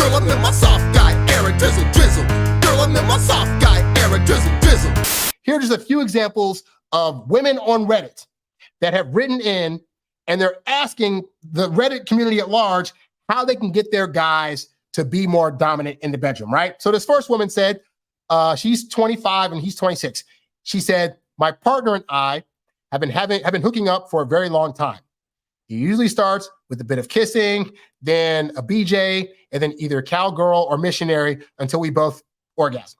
Girl, I'm in my soft guy, air a drizzle, drizzle. Girl, I'm in my soft guy, air a drizzle, drizzle. Here are just a few examples of women on Reddit that have written in, and they're asking the Reddit community at large how they can get their guys to be more dominant in the bedroom, right? So this first woman said, she's 25 and he's 26. She said, my partner and I have been hooking up for a very long time. It usually starts with a bit of kissing, then a BJ, and then either cowgirl or missionary until we both orgasm.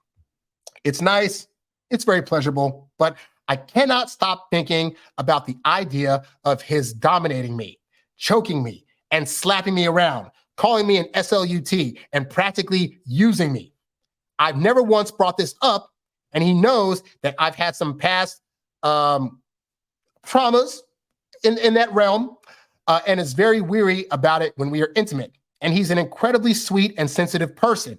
It's nice. It's very pleasurable, but I cannot stop thinking about the idea of his dominating me, choking me, and slapping me around, calling me an SLUT, and practically using me. I've never once brought this up, and he knows that I've had some past traumas in that realm, and is very weary about it when we are intimate. And he's an incredibly sweet and sensitive person.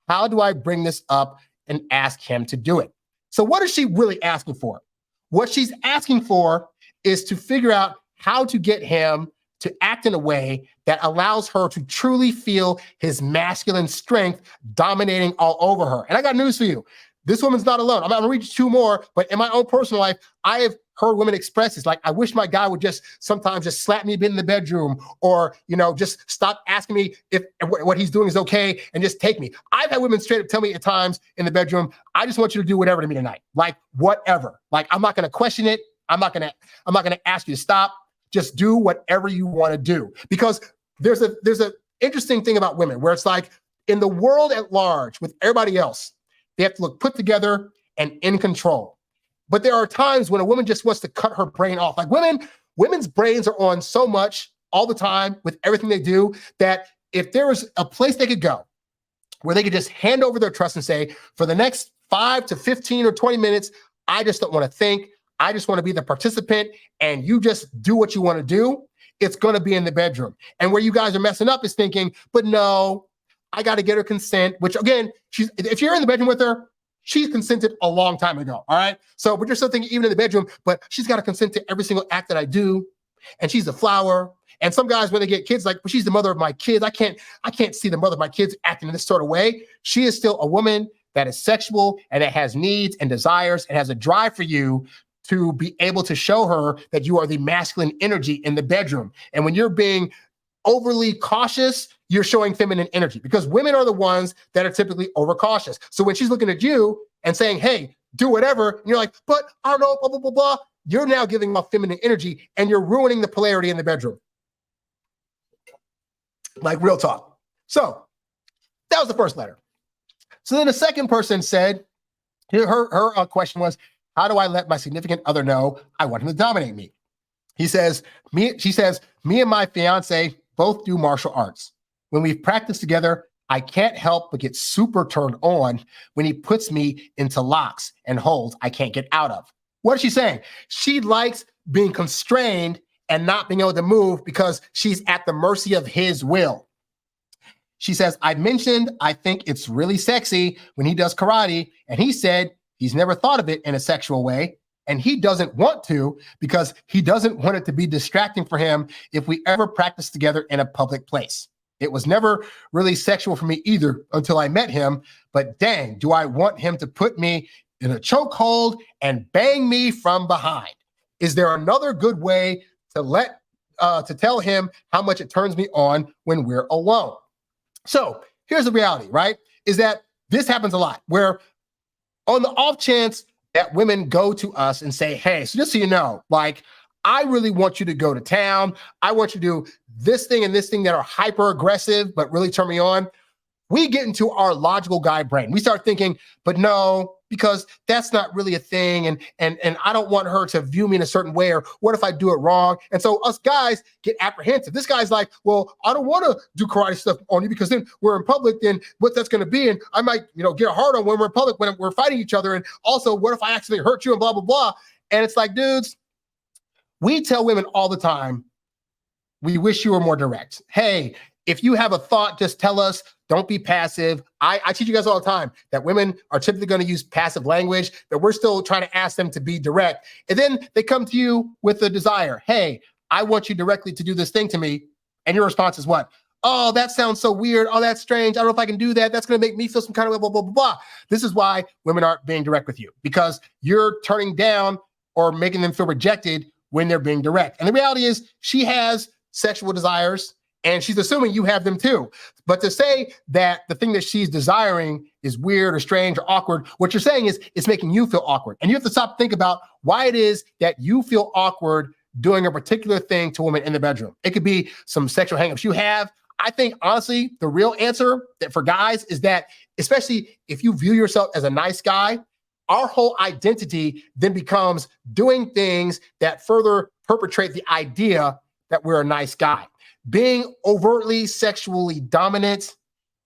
How do I bring this up and ask him to do it? So what is she really asking for? What she's asking for is to figure out how to get him to act in a way that allows her to truly feel his masculine strength dominating all over her. And I got news for you. This woman's not alone. I'm going to read you two more, but in my own personal life, I have heard women express this. Like, I wish my guy would just sometimes just slap me a bit in the bedroom, or, just stop asking me if what he's doing is okay and just take me. I've had women straight up tell me at times in the bedroom, I just want you to do whatever to me tonight. Like, whatever. Like, I'm not going to question it. I'm not going to ask you to stop. Just do whatever you want to do. Because there's a interesting thing about women where it's like, in the world at large with everybody else, they have to look put together and in control. But there are times when a woman just wants to cut her brain off. Like, women's brains are on so much all the time with everything they do that if there was a place they could go where they could just hand over their trust and say, for the next 5 to 15 or 20 minutes, I just don't want to think. I just want to be the participant, and you just do what you want to do, it's going to be in the bedroom. And where you guys are messing up is thinking, but no, I got to get her consent, which again, if you're in the bedroom with her, she's consented a long time ago. All right. So, but you're still thinking even in the bedroom, but she's got to consent to every single act that I do. And she's a flower. And some guys, when they get kids, like, well, she's the mother of my kids. I can't see the mother of my kids acting in this sort of way. She is still a woman that is sexual and that has needs and desires and has a drive for you to be able to show her that you are the masculine energy in the bedroom. And when you're being overly cautious, you're showing feminine energy, because women are the ones that are typically overcautious. So when she's looking at you and saying, hey, do whatever, and you're like, but I don't know, blah, blah, blah, blah, you're now giving off feminine energy and you're ruining the polarity in the bedroom. Like, real talk. So that was the first letter. So then the second person said, her question was, how do I let my significant other know I want him to dominate me? She says, me and my fiance both do martial arts. When we've practiced together, I can't help but get super turned on when he puts me into locks and holds I can't get out of. What is she saying? She likes being constrained and not being able to move because she's at the mercy of his will. She says, I mentioned I think it's really sexy when he does karate, and he said he's never thought of it in a sexual way, and he doesn't want to because he doesn't want it to be distracting for him if we ever practice together in a public place. It was never really sexual for me either until I met him, but dang, do I want him to put me in a chokehold and bang me from behind. Is there another good way to tell him how much it turns me on when we're alone? So here's the reality, right? Is that this happens a lot, where on the off chance that women go to us and say, hey, so just so you know, like, I really want you to go to town. I want you to do this thing and this thing that are hyper aggressive, but really turn me on. We get into our logical guy brain. We start thinking, but no, because that's not really a thing. And I don't want her to view me in a certain way, or what if I do it wrong? And so us guys get apprehensive. This guy's like, well, I don't want to do karate stuff on you because then we're in public, then what that's going to be. And I might, get hard on when we're in public, when we're fighting each other. And also, what if I accidentally hurt you and blah, blah, blah. And it's like, dudes, we tell women all the time, we wish you were more direct. Hey, if you have a thought, just tell us. Don't be passive. I teach you guys all the time that women are typically going to use passive language, but we're still trying to ask them to be direct. And then they come to you with a desire. Hey, I want you directly to do this thing to me. And your response is what? oh, that sounds so weird. Oh, that's strange. I don't know if I can do that. That's going to make me feel some kind of blah, blah, blah, blah. This is why women aren't being direct with you, because you're turning down or making them feel rejected when they're being direct. And the reality is she has sexual desires and she's assuming you have them too. But to say that the thing that she's desiring is weird or strange or awkward, what you're saying is it's making you feel awkward. And you have to stop to think about why it is that you feel awkward doing a particular thing to a woman in the bedroom. It could be some sexual hangups you have. I think, honestly, the real answer that for guys is that, especially if you view yourself as a nice guy, our whole identity then becomes doing things that further perpetrate the idea that we're a nice guy. Being overtly sexually dominant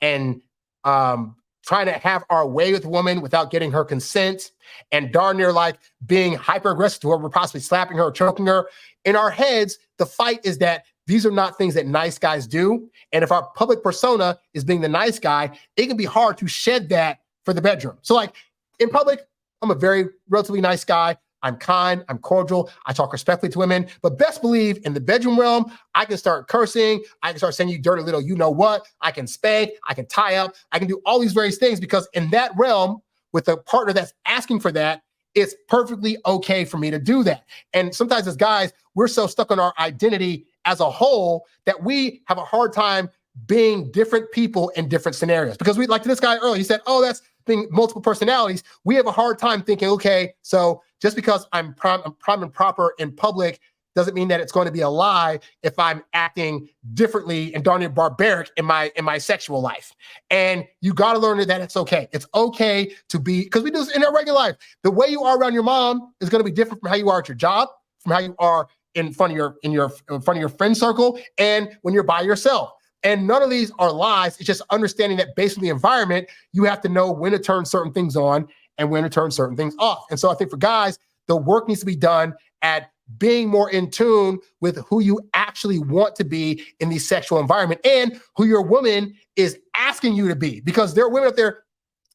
and trying to have our way with a woman without getting her consent, and darn near like being hyper aggressive to her, we're possibly slapping her or choking her. In our heads, the fight is that these are not things that nice guys do. And if our public persona is being the nice guy, it can be hard to shed that for the bedroom. So like in public, I'm a very relatively nice guy. I'm kind, I'm cordial, I talk respectfully to women, but best believe in the bedroom realm, I can start cursing, I can start saying you dirty little you know what, I can spank, I can tie up, I can do all these various things, because in that realm, with a partner that's asking for that, it's perfectly okay for me to do that. And sometimes as guys, we're so stuck on our identity as a whole that we have a hard time being different people in different scenarios. Because we, like this guy earlier, he said, oh, that's being multiple personalities. We have a hard time thinking, okay, so just because I'm prim and proper in public doesn't mean that it's going to be a lie if I'm acting differently and darn near barbaric in my sexual life. And you got to learn that it's okay. It's okay to be, because we do this in our regular life. The way you are around your mom is going to be different from how you are at your job, from how you are in front of your friend circle, and when you're by yourself. And none of these are lies. It's just understanding that based on the environment, you have to know when to turn certain things on and when to turn certain things off. And so I think for guys, the work needs to be done at being more in tune with who you actually want to be in the sexual environment and who your woman is asking you to be. Because there are women out there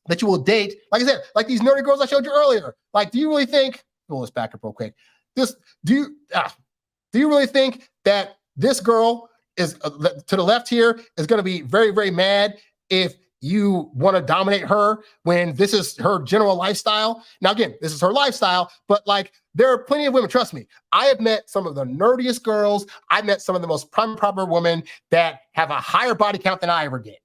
that you will date, like I said, like these nerdy girls I showed you earlier. Like, do you really think, pull this back up real quick. Do you really think that this girl is to the left here is going to be very, very mad if you want to dominate her when this is her general lifestyle? Now, again, this is her lifestyle, but like there are plenty of women, trust me. I have met some of the nerdiest girls. I've met some of the most prime and proper women that have a higher body count than I ever did.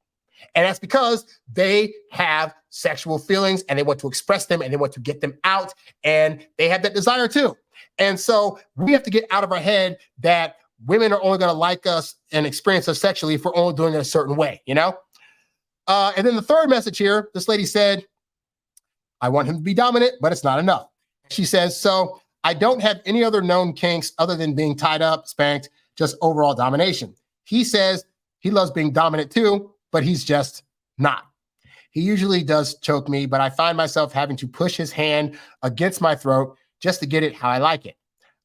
And that's because they have sexual feelings and they want to express them and they want to get them out, and they have that desire too. And so we have to get out of our head that women are only going to like us and experience us sexually if we're only doing it a certain way, you know? And then the third message here, this lady said, I want him to be dominant, but it's not enough. She says, so I don't have any other known kinks other than being tied up, spanked, just overall domination. He says he loves being dominant too, but he's just not. He usually does choke me, but I find myself having to push his hand against my throat just to get it how I like it.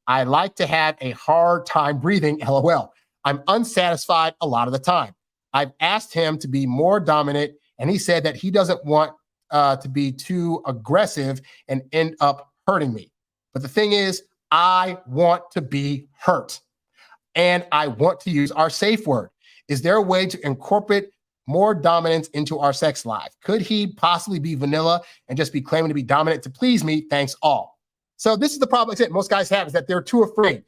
I like to have a hard time breathing, LOL. I'm unsatisfied a lot of the time. I've asked him to be more dominant, and he said that he doesn't want to be too aggressive and end up hurting me. But the thing is, I want to be hurt, and I want to use our safe word. Is there a way to incorporate more dominance into our sex life? Could he possibly be vanilla and just be claiming to be dominant to please me? Thanks all. So this is the problem that most guys have, is that they're too afraid.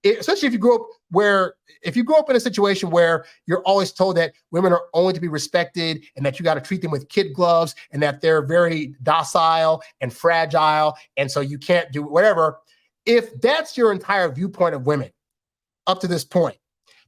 Especially if you grew up in a situation where you're always told that women are only to be respected and that you got to treat them with kid gloves and that they're very docile and fragile, and so you can't do whatever. If that's your entire viewpoint of women up to this point,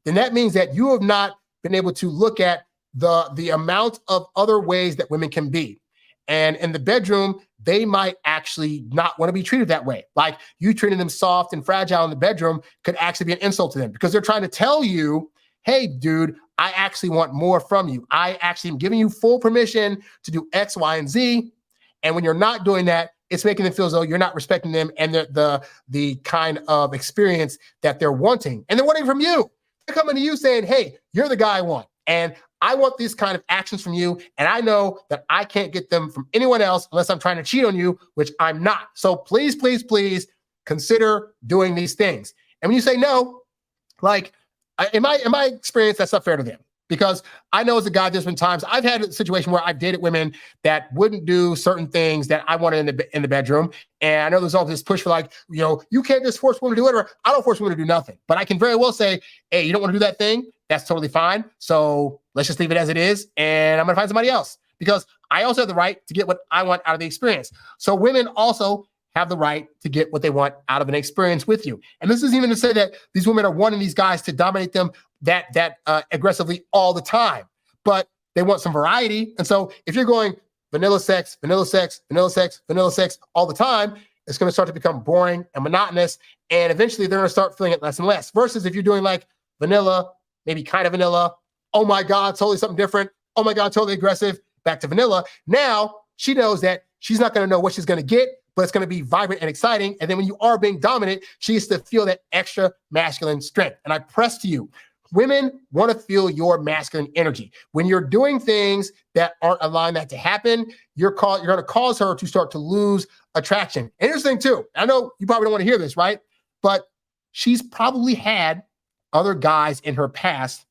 then that means that you have not been able to look at the amount of other ways that women can be. And in the bedroom, they might actually not want to be treated that way. Like you treating them soft and fragile in the bedroom could actually be an insult to them, because they're trying to tell you, hey, dude, I actually want more from you. I actually am giving you full permission to do X, Y, and Z. And when you're not doing that, it's making them feel as though you're not respecting them and the kind of experience that they're wanting. And they're wanting from you. They're coming to you saying, hey, you're the guy I want. And I want these kind of actions from you, and I know that I can't get them from anyone else unless I'm trying to cheat on you, which I'm not. So please, please, please consider doing these things. And when you say no, like in my experience, that's not fair to them. Because I know as a guy, there's been times I've had a situation where I've dated women that wouldn't do certain things that I wanted in the bedroom. And I know there's all this push for like, you can't just force women to do whatever. I don't force women to do nothing. But I can very well say, hey, you don't want to do that thing? That's totally fine. So let's just leave it as it is. And I'm going to find somebody else. Because I also have the right to get what I want out of the experience. So women also have the right to get what they want out of an experience with you. And this is even to say that these women are wanting these guys to dominate them that aggressively all the time, but they want some variety. And so if you're going vanilla sex, vanilla sex, vanilla sex, vanilla sex all the time, it's going to start to become boring and monotonous. And eventually they're going to start feeling it less and less. Versus if you're doing like vanilla, maybe kind of vanilla, oh my God, totally something different. Oh my God, totally aggressive, back to vanilla. Now she knows that she's not going to know what she's going to get, but it's going to be vibrant and exciting. And then when you are being dominant, she gets to feel that extra masculine strength. And I press to you, women want to feel your masculine energy. When you're doing things that aren't allowing that to happen, you're going to cause her to start to lose attraction. And here's the thing too, I know you probably don't want to hear this, right? But she's probably had other guys in her past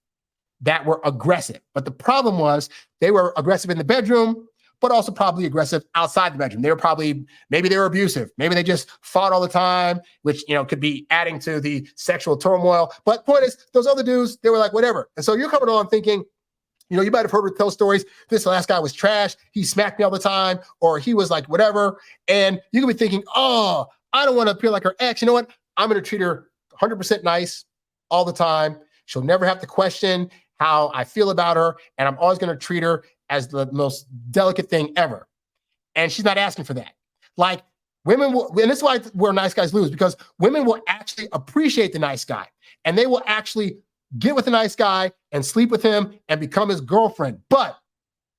that were aggressive. But the problem was they were aggressive in the bedroom, but also probably aggressive outside the bedroom. Maybe they were abusive. Maybe they just fought all the time, which, could be adding to the sexual turmoil. But point is, those other dudes, they were like, whatever. And so you're coming on thinking, you might have heard her tell stories. This last guy was trash. He smacked me all the time, or he was like, whatever. And you could be thinking, oh, I don't want to appear like her ex. You know what? I'm going to treat her 100% nice all the time. She'll never have to question how I feel about her. And I'm always going to treat her as the most delicate thing ever. And she's not asking for that. Like women will, and this is where nice guys lose, because women will actually appreciate the nice guy and they will actually get with the nice guy and sleep with him and become his girlfriend. But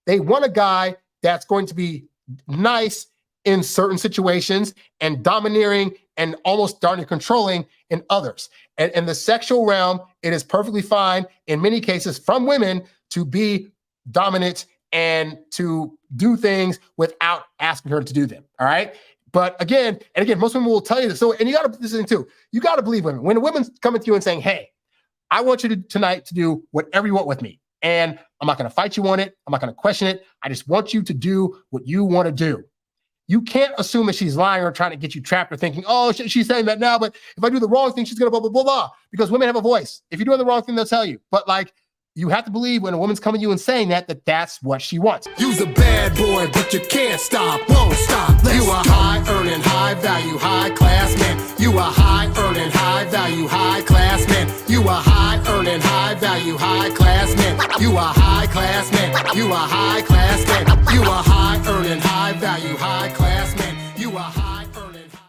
they want a guy that's going to be nice in certain situations and domineering and almost darn near controlling in others. And in the sexual realm, it is perfectly fine in many cases from women to be dominant and to do things without asking her to do them. All right. But again, most women will tell you this. So, and you got to put this in too. You got to believe women. When a woman's coming to you and saying, hey, I want you tonight to do whatever you want with me. And I'm not going to fight you on it. I'm not going to question it. I just want you to do what you want to do. You can't assume that she's lying or trying to get you trapped or thinking, oh, she's saying that now, but if I do the wrong thing, she's going to blah, blah, blah, blah. Because women have a voice. If you're doing the wrong thing, they'll tell you. But like, you have to believe when a woman's coming to you and saying that that's what she wants. You's a bad boy, but you can't stop, won't stop. You a high-earning, high-value, high-class man. You a high-earning, high-value, high-class man. You a high-earning, high-value, high-class man. You a high-class man. You a high-class man. You a high